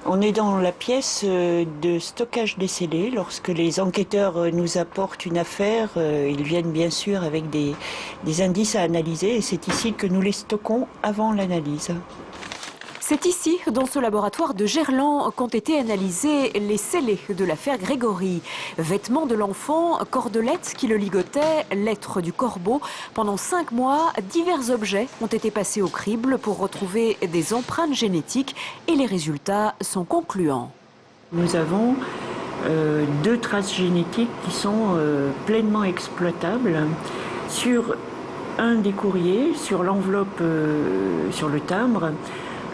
On est dans la pièce de stockage des scellés. Lorsque les enquêteurs nous apportent une affaire, ils viennent bien sûr avec des indices à analyser et c'est ici que nous les stockons avant l'analyse. C'est ici, dans ce laboratoire de Gerland, qu'ont été analysés les scellés de l'affaire Grégory. Vêtements de l'enfant, cordelettes qui le ligotaient, lettres du corbeau. Pendant 5 mois, divers objets ont été passés au crible pour retrouver des empreintes génétiques et les résultats sont concluants. Nous avons 2 traces génétiques qui sont pleinement exploitables sur un des courriers, sur l'enveloppe, sur le timbre,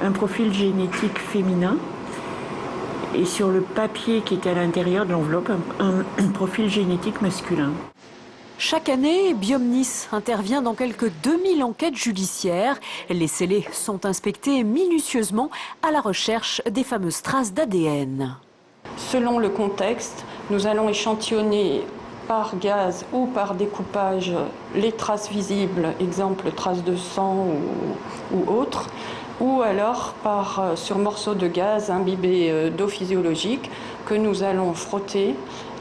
un profil génétique féminin et sur le papier qui est à l'intérieur de l'enveloppe, un profil génétique masculin. Chaque année, Biomnis intervient dans quelques 2000 enquêtes judiciaires. Les scellés sont inspectés minutieusement à la recherche des fameuses traces d'ADN. Selon le contexte, nous allons échantillonner par gaz ou par découpage les traces visibles, exemple traces de sang ou autres, ou alors sur morceaux de gaz imbibés d'eau physiologique que nous allons frotter.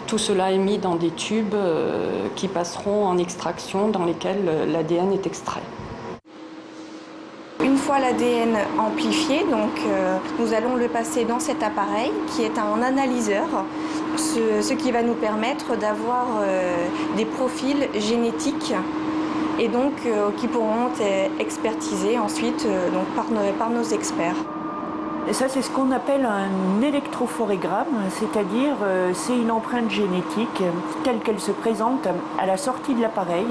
Tout cela est mis dans des tubes qui passeront en extraction dans lesquels l'ADN est extrait. Une fois l'ADN amplifié, nous allons le passer dans cet appareil qui est un analyseur, ce qui va nous permettre d'avoir des profils génétiques et donc qui pourront être expertisés ensuite par nos experts. Et ça, c'est ce qu'on appelle un électrophorégramme, c'est-à-dire c'est une empreinte génétique telle qu'elle se présente à la sortie de l'appareil.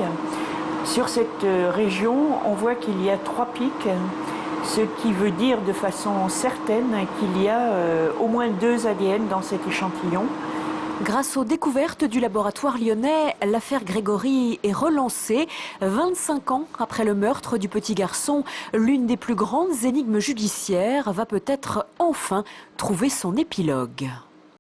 Sur cette région, on voit qu'il y a 3 pics, ce qui veut dire de façon certaine qu'il y a au moins 2 ADN dans cet échantillon. Grâce aux découvertes du laboratoire lyonnais, l'affaire Grégory est relancée. 25 ans après le meurtre du petit garçon, l'une des plus grandes énigmes judiciaires va peut-être enfin trouver son épilogue.